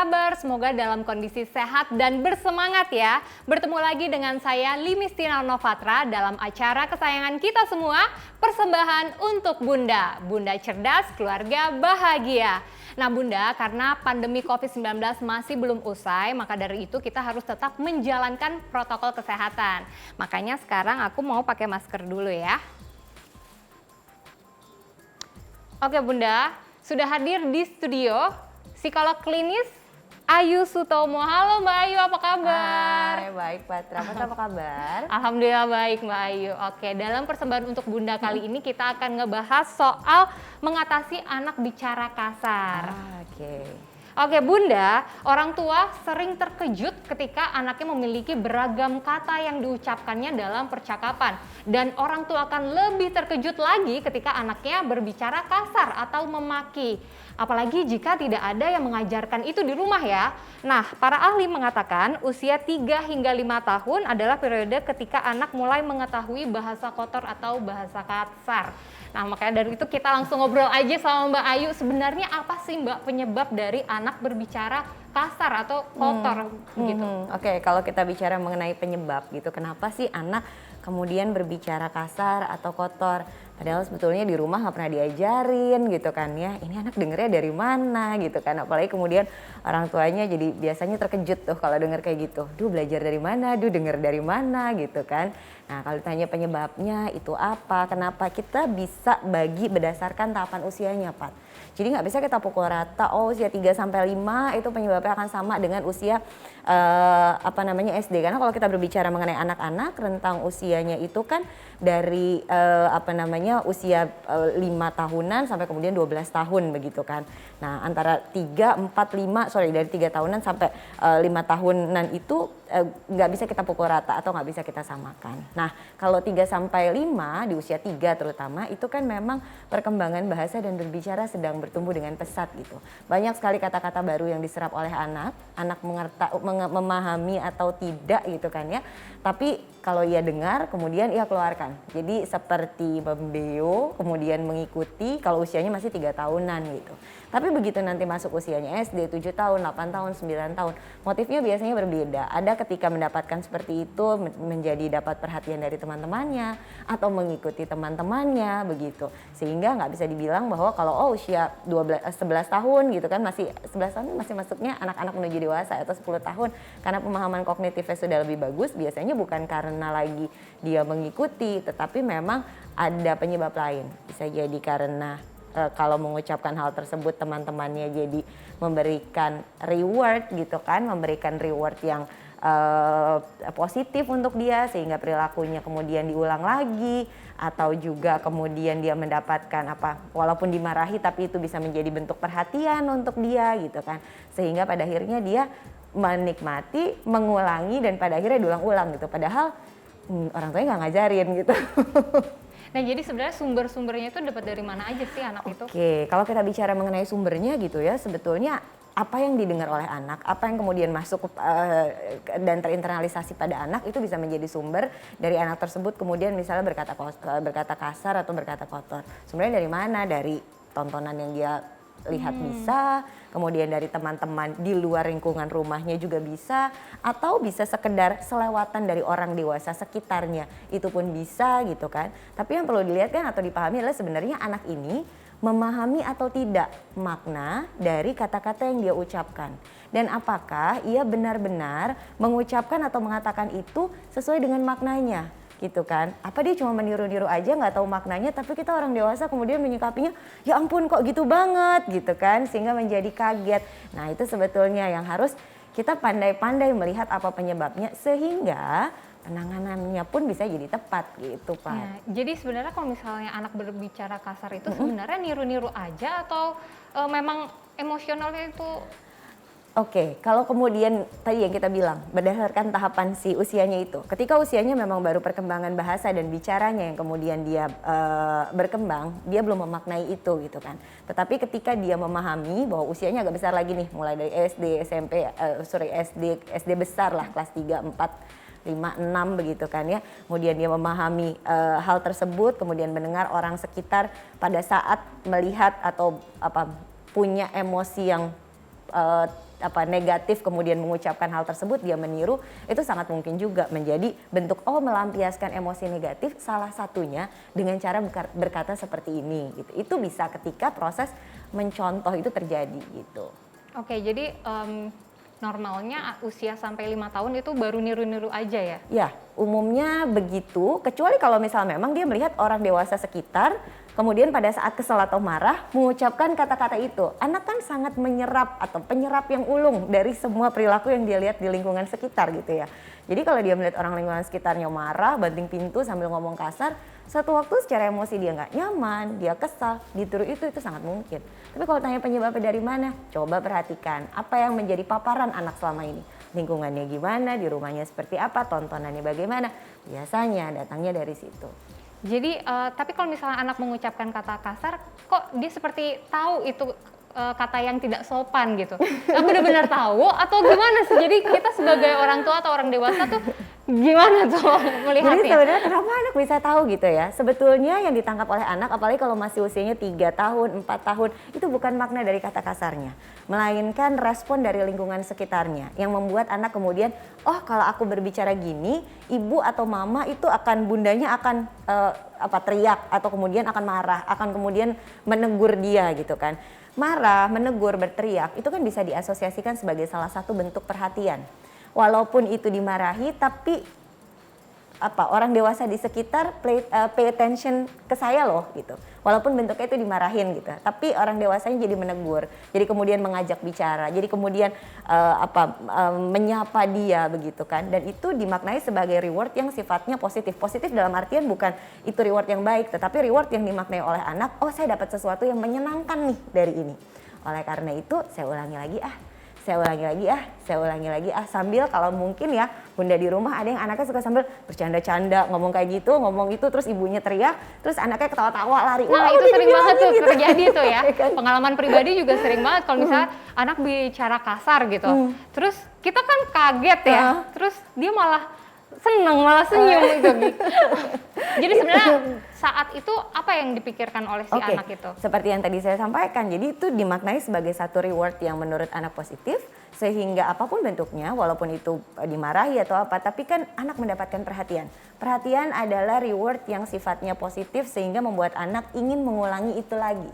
kabar? Semoga dalam kondisi sehat dan bersemangat ya. Bertemu lagi dengan saya Limistina Novatra dalam acara kesayangan kita semua, persembahan untuk Bunda. Bunda cerdas, keluarga bahagia. Nah Bunda, karena pandemi COVID-19 masih belum usai, maka dari itu kita harus tetap menjalankan protokol kesehatan. Makanya sekarang aku mau pakai masker dulu ya. Oke Bunda, sudah hadir di studio psikolog klinis Ayu Sutomo. Halo Mbak Ayu, apa kabar? Hai, baik Patra, apa kabar? Alhamdulillah baik Mbak Ayu. Oke, dalam persembahan untuk Bunda kali ini kita akan ngebahas soal mengatasi anak bicara kasar. Oke Bunda, orang tua sering terkejut ketika anaknya memiliki beragam kata yang diucapkannya dalam percakapan. Dan orang tua akan lebih terkejut lagi ketika anaknya berbicara kasar atau memaki. Apalagi jika tidak ada yang mengajarkan itu di rumah ya. Nah, para ahli mengatakan usia 3 hingga 5 tahun adalah periode ketika anak mulai mengetahui bahasa kotor atau bahasa kasar. Nah, makanya dari itu kita langsung ngobrol aja sama Mbak Ayu. Sebenarnya apa sih Mbak penyebab dari anak berbicara kasar atau kotor gitu? Oke, kalau kita bicara mengenai penyebab gitu, kenapa sih anak kemudian berbicara kasar atau kotor? Padahal sebetulnya di rumah nggak pernah diajarin gitu kan ya. Ini anak dengernya dari mana gitu kan. Apalagi kemudian orang tuanya jadi biasanya terkejut tuh kalau denger kayak gitu. Duh belajar dari mana, duh denger dari mana gitu kan. Nah kalau ditanya penyebabnya itu apa, kenapa, kita bisa bagi berdasarkan tahapan usianya Pat. Jadi nggak bisa kita pukul rata, oh usia 3 sampai 5 itu penyebabnya akan sama dengan usia SD. Karena kalau kita berbicara mengenai anak-anak, rentang usianya itu kan dari usia 5 tahunan sampai kemudian 12 tahun begitu kan. Nah antara 3 tahunan sampai 5 tahunan itu nggak bisa kita pukul rata atau nggak bisa kita samakan. Nah kalau 3 sampai 5 di usia 3 terutama itu kan memang perkembangan bahasa dan berbicara sedang bertumbuh dengan pesat gitu. Banyak sekali kata-kata baru yang diserap oleh anak memahami atau tidak gitu kan ya. Tapi kalau ia dengar kemudian ia keluarkan. Jadi seperti membeo kemudian mengikuti kalau usianya masih 3 tahunan gitu. Tapi begitu nanti masuk usianya SD 7 tahun, 8 tahun, 9 tahun, motifnya biasanya berbeda. Ada ketika mendapatkan seperti itu menjadi dapat perhatian dari teman-temannya atau mengikuti teman-temannya begitu. Sehingga nggak bisa dibilang bahwa kalau usia 11 tahun gitu kan masih 11 tahun masih masuknya anak-anak menuju dewasa atau 10 tahun karena pemahaman kognitifnya sudah lebih bagus, biasanya bukan karena lagi dia mengikuti tetapi memang ada penyebab lain. Bisa jadi karena kalau mengucapkan hal tersebut teman-temannya jadi memberikan reward gitu kan, memberikan reward yang positif untuk dia sehingga perilakunya kemudian diulang lagi, atau juga kemudian dia mendapatkan walaupun dimarahi tapi itu bisa menjadi bentuk perhatian untuk dia gitu kan, sehingga pada akhirnya dia menikmati, mengulangi dan pada akhirnya diulang-ulang gitu, padahal orang tuanya nggak ngajarin gitu. Nah jadi sebenarnya sumber-sumbernya itu dapat dari mana aja sih anak itu? Oke, kalau kita bicara mengenai sumbernya gitu ya, sebetulnya apa yang didengar oleh anak, apa yang kemudian masuk dan terinternalisasi pada anak itu bisa menjadi sumber dari anak tersebut kemudian misalnya berkata kasar atau berkata kotor. Sebenarnya dari mana? Dari tontonan yang dia lihat bisa, kemudian dari teman-teman di luar lingkungan rumahnya juga bisa, atau bisa sekedar selewatan dari orang dewasa sekitarnya, itu pun bisa gitu kan. Tapi yang perlu dilihat kan atau dipahami adalah sebenarnya anak ini memahami atau tidak makna dari kata-kata yang dia ucapkan. Dan apakah ia benar-benar mengucapkan atau mengatakan itu sesuai dengan maknanya. Gitu kan, apa dia cuma meniru-niru aja nggak tahu maknanya, tapi kita orang dewasa kemudian menyikapinya ya ampun kok gitu banget gitu kan, sehingga menjadi kaget. Nah itu sebetulnya yang harus kita pandai-pandai melihat apa penyebabnya sehingga penanganannya pun bisa jadi tepat gitu Pak. Ya, jadi sebenarnya kalau misalnya anak berbicara kasar itu sebenarnya niru-niru aja atau memang emosionalnya itu? Oke, kalau kemudian tadi yang kita bilang berdasarkan tahapan si usianya itu, ketika usianya memang baru perkembangan bahasa dan bicaranya yang kemudian dia berkembang, dia belum memaknai itu gitu kan. Tetapi ketika dia memahami bahwa usianya agak besar lagi nih, mulai dari SD, SMP, SD besar lah, kelas 3, 4, 5, 6 begitu kan ya. Kemudian dia memahami hal tersebut, kemudian mendengar orang sekitar pada saat melihat atau punya emosi yang negatif kemudian mengucapkan hal tersebut, dia meniru, itu sangat mungkin juga menjadi bentuk melampiaskan emosi negatif, salah satunya dengan cara berkata seperti ini gitu. Itu bisa ketika proses mencontoh itu terjadi gitu. Oke, jadi normalnya usia sampai 5 tahun itu baru niru-niru aja ya? Ya, umumnya begitu, kecuali kalau misal memang dia melihat orang dewasa sekitar, kemudian pada saat kesal atau marah mengucapkan kata-kata itu. Anak kan sangat menyerap atau penyerap yang ulung dari semua perilaku yang dia lihat di lingkungan sekitar gitu ya. Jadi kalau dia melihat orang lingkungan sekitarnya marah, banting pintu sambil ngomong kasar, satu waktu secara emosi dia nggak nyaman, dia kesal, ditiru itu sangat mungkin. Tapi kalau tanya penyebabnya dari mana, coba perhatikan apa yang menjadi paparan anak selama ini. Lingkungannya gimana, di rumahnya seperti apa, tontonannya bagaimana, biasanya datangnya dari situ. Jadi, tapi kalau misalnya anak mengucapkan kata kasar, kok dia seperti tahu itu kata yang tidak sopan gitu? Benar-benar tahu atau gimana sih? Jadi kita sebagai orang tua atau orang dewasa tuh gimana tuh melihatnya? Jadi sebenarnya kenapa anak bisa tahu gitu ya? Sebetulnya yang ditangkap oleh anak, apalagi kalau masih usianya 3 tahun, 4 tahun, itu bukan makna dari kata kasarnya, melainkan respon dari lingkungan sekitarnya yang membuat anak kemudian, oh kalau aku berbicara gini, ibu atau mama itu akan, bundanya akan teriak atau kemudian akan marah, akan kemudian menegur dia gitu kan. Marah, menegur, berteriak itu kan bisa diasosiasikan sebagai salah satu bentuk perhatian. Walaupun itu dimarahi, tapi orang dewasa di sekitar pay attention ke saya loh gitu. Walaupun bentuknya itu dimarahin gitu, tapi orang dewasanya jadi menegur, jadi kemudian mengajak bicara, jadi kemudian menyapa dia begitu kan. Dan itu dimaknai sebagai reward yang sifatnya positif. Positif dalam artian bukan itu reward yang baik, tetapi reward yang dimaknai oleh anak, oh saya dapat sesuatu yang menyenangkan nih dari ini. Oleh karena itu saya ulangi lagi saya ulangi lagi sambil kalau mungkin ya bunda di rumah ada yang anaknya suka sambil bercanda-canda ngomong kayak gitu, ngomong itu, terus ibunya teriak, terus anaknya ketawa-tawa lari. Nah itu sering banget tuh gitu. Terjadi tuh ya. Pengalaman pribadi juga sering banget kalau misalnya anak bicara kasar gitu. Terus kita kan kaget ya, terus dia malah seneng, malah senyum gitu. Jadi sebenarnya saat itu apa yang dipikirkan oleh si anak itu? Seperti yang tadi saya sampaikan, jadi itu dimaknai sebagai satu reward yang menurut anak positif, sehingga apapun bentuknya, walaupun itu dimarahi atau apa, tapi kan anak mendapatkan perhatian. Perhatian adalah reward yang sifatnya positif sehingga membuat anak ingin mengulangi itu lagi.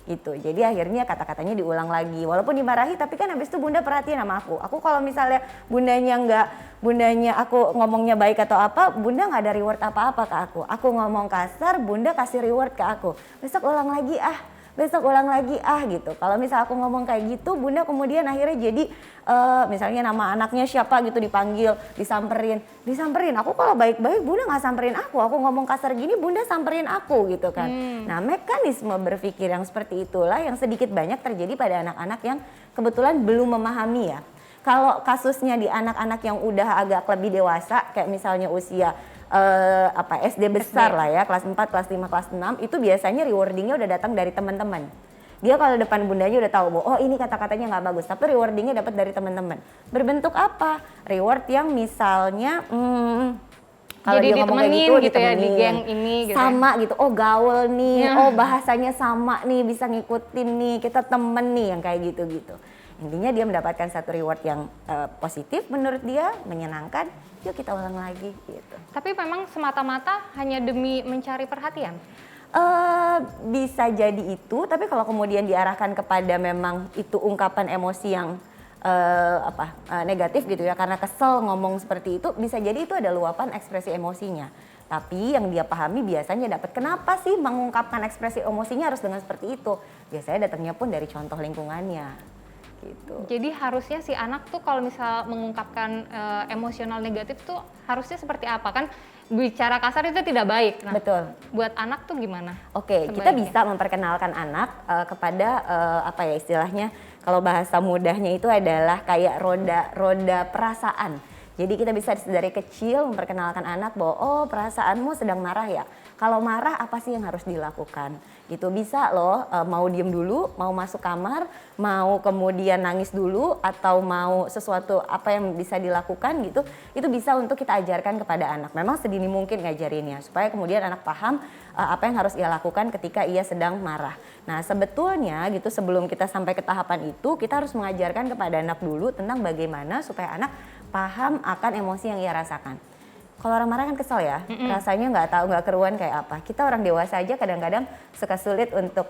Gitu. Jadi akhirnya kata-katanya diulang lagi, walaupun dimarahi, tapi kan habis itu bunda perhatian sama aku. Aku kalau misalnya bundanya aku ngomongnya baik atau apa, bunda nggak ada reward apa-apa ke aku. Aku ngomong kasar, bunda kasih reward ke aku. Besok ulang lagi gitu. Kalau misal aku ngomong kayak gitu, bunda kemudian akhirnya jadi misalnya nama anaknya siapa gitu dipanggil, disamperin. Aku kalau baik-baik bunda nggak samperin aku ngomong kasar gini bunda samperin aku gitu kan. Nah mekanisme berpikir yang seperti itulah yang sedikit banyak terjadi pada anak-anak yang kebetulan belum memahami ya. Kalau kasusnya di anak-anak yang udah agak lebih dewasa, kayak misalnya usia SD besar lah ya, kelas 4, kelas 5, kelas 6, itu biasanya rewardingnya udah datang dari teman-teman. Dia kalau depan bundanya udah tahu bahwa oh ini kata-katanya nggak bagus, tapi rewardingnya dapat dari teman-teman. Berbentuk apa? Reward yang misalnya kalau dia ngomong kayak gitu ya, di geng ini gitu sama ya. Gitu, oh gaul nih, oh bahasanya sama nih, bisa ngikutin nih, kita temen nih yang kayak gitu-gitu. Intinya dia mendapatkan satu reward yang positif menurut dia, menyenangkan, yuk kita ulang lagi gitu. Tapi memang semata-mata hanya demi mencari perhatian? Bisa jadi itu, tapi kalau kemudian diarahkan kepada memang itu ungkapan emosi yang negatif gitu ya, karena kesel ngomong seperti itu, bisa jadi itu ada luapan ekspresi emosinya. Tapi yang dia pahami biasanya dapat, kenapa sih mengungkapkan ekspresi emosinya harus dengan seperti itu? Biasanya datangnya pun dari contoh lingkungannya. Gitu. Jadi harusnya si anak tuh kalau misal mengungkapkan emosional negatif tuh harusnya seperti apa? Kan bicara kasar itu tidak baik. Nah, betul. Buat anak tuh gimana? Oke, kita bisa memperkenalkan anak kepada istilahnya kalau bahasa mudahnya itu adalah kayak roda perasaan. Jadi kita bisa dari kecil memperkenalkan anak bahwa oh perasaanmu sedang marah ya. Kalau marah apa sih yang harus dilakukan? Gitu bisa loh, mau diem dulu, mau masuk kamar, mau kemudian nangis dulu, atau mau sesuatu apa yang bisa dilakukan gitu. Itu bisa untuk kita ajarkan kepada anak. Memang sedini mungkin ngajarinnya supaya kemudian anak paham apa yang harus ia lakukan ketika ia sedang marah. Nah sebetulnya gitu sebelum kita sampai ke tahapan itu kita harus mengajarkan kepada anak dulu tentang bagaimana supaya anak paham akan emosi yang ia rasakan. Kalau orang marah kan kesel ya, rasanya nggak tahu nggak keruan kayak apa. Kita orang dewasa aja kadang-kadang suka sulit untuk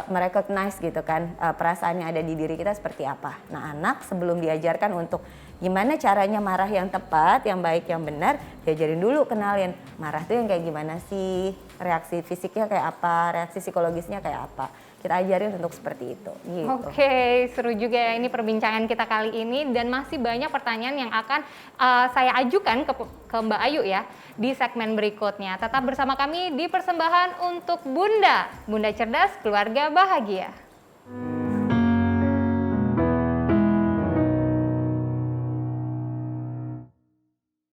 merecognize gitu kan perasaan yang ada di diri kita seperti apa. Nah anak sebelum diajarkan untuk gimana caranya marah yang tepat, yang baik, yang benar, diajarin dulu kenalin marah tuh yang kayak gimana sih, reaksi fisiknya kayak apa, reaksi psikologisnya kayak apa. Kita ajarin untuk seperti itu. Gitu. Oke, seru juga ya ini perbincangan kita kali ini dan masih banyak pertanyaan yang akan saya ajukan ke Mbak Ayu ya di segmen berikutnya. Tetap bersama kami di Persembahan untuk Bunda. Bunda cerdas, keluarga bahagia.